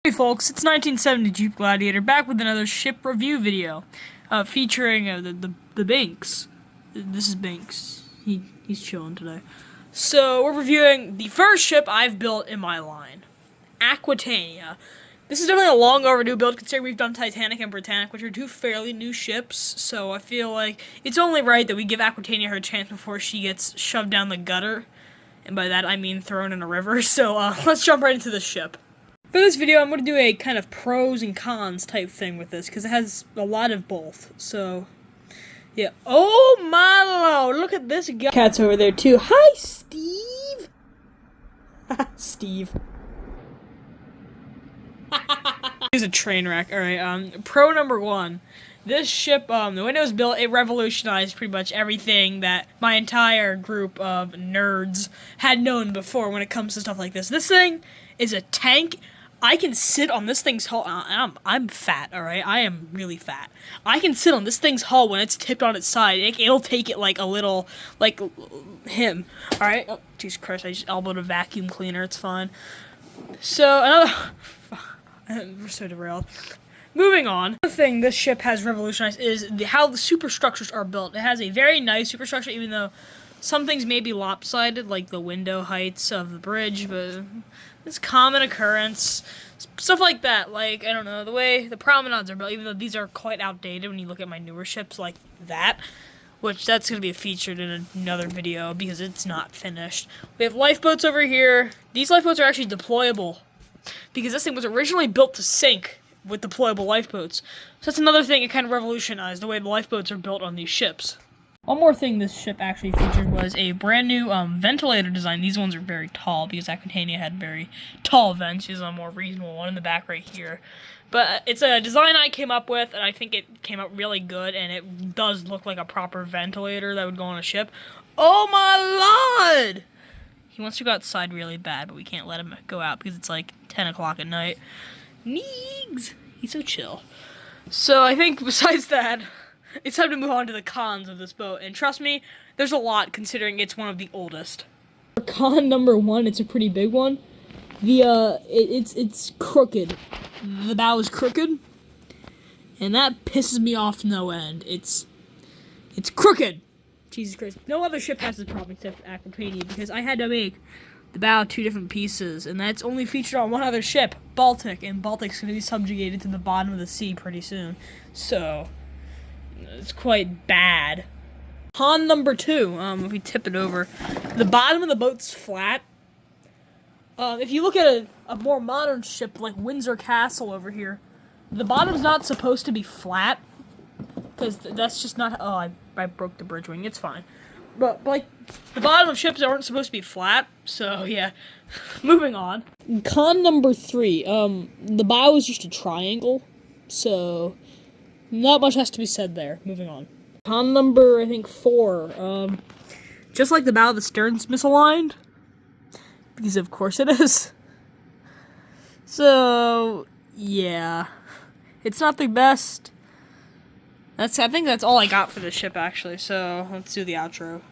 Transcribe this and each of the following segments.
Hey folks, it's 1970 Jeep Gladiator back with another ship review video, featuring the Binks. This is Binks. He's chilling today. So we're reviewing the first ship I've built in my line, Aquitania. This is definitely a long overdue build considering we've done Titanic and Britannic, which are two fairly new ships. So I feel like it's only right that we give Aquitania her chance before she gets shoved down the gutter, and by that I mean thrown in a river. So let's jump right into the ship. For this video, I'm going to do a kind of pros and cons type thing with this, because it has a lot of both, so, yeah. Oh my lord, look at this guy. Cat's over there too. Hi, Steve! Steve. He's a train wreck. Alright, pro number one. This ship, when it was built, it revolutionized pretty much everything that my entire group of nerds had known before when it comes to stuff like this. This thing is a tank. I can sit on this thing's hull. I'm fat, alright? I am really fat. I can sit on this thing's hull when it's tipped on its side. It'll take it like a little, like him, alright? Oh, Jesus Christ, I just elbowed a vacuum cleaner. It's fine. So, another... We're so derailed. Moving on. Another thing this ship has revolutionized is how the superstructures are built. It has a very nice superstructure, even though some things may be lopsided, like the window heights of the bridge, but it's common occurrence. Stuff like that, like, I don't know, the way the promenades are built, even though these are quite outdated when you look at my newer ships like that, which that's going to be featured in another video because it's not finished. We have lifeboats over here. These lifeboats are actually deployable because this thing was originally built to sink with deployable lifeboats. So that's another thing it kind of revolutionized, the way the lifeboats are built on these ships. One more thing this ship actually featured was a brand new ventilator design. These ones are very tall because Aquitania had very tall vents. She's a more reasonable one in the back right here. But it's a design I came up with, and I think it came out really good, and it does look like a proper ventilator that would go on a ship. Oh my lord! He wants to go outside really bad, but we can't let him go out because it's like 10 o'clock at night. Neegs! He's so chill. So I think besides that, it's time to move on to the cons of this boat, and trust me, there's a lot considering it's one of the oldest. For con number one, it's a pretty big one. It's crooked. The bow is crooked, and that pisses me off no end. It's crooked. Jesus Christ. No other ship has this problem except Aquitania because I had to make the bow two different pieces, and that's only featured on one other ship, Baltic, and Baltic's going to be subjugated to the bottom of the sea pretty soon. So it's quite bad. Con number two, if we tip it over, the bottom of the boat's flat. If you look at a more modern ship like Windsor Castle over here, the bottom's not supposed to be flat, because that's just not, oh, I broke the bridge wing, it's fine. But, like, the bottom of ships aren't supposed to be flat, so, yeah. Moving on. Con number three, the bow is just a triangle, so not much has to be said there. Moving on. Con number, I think, 4. Just like the bow, the stern's misaligned. Because of course it is. So, yeah. It's not the best. I think that's all I got for this ship, actually. So, let's do the outro.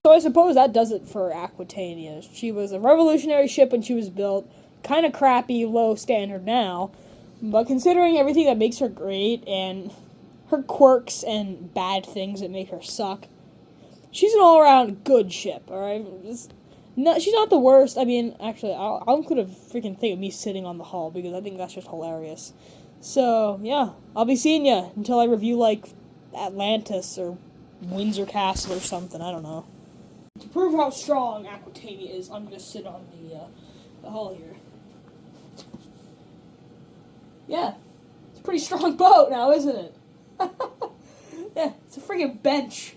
So I suppose that does it for Aquitania. She was a revolutionary ship when she was built. Kind of crappy, low standard now. But considering everything that makes her great, and her quirks and bad things that make her suck, she's an all-around good ship, alright? She's not the worst. I mean, actually, I could have freaking think of me sitting on the hull, because I think that's just hilarious. So, yeah, I'll be seeing ya until I review, like, Atlantis or Windsor Castle or something, I don't know. To prove how strong Aquitania is, I'm gonna sit on the hull here. Yeah, it's a pretty strong boat now, isn't it? Yeah, it's a freaking bench.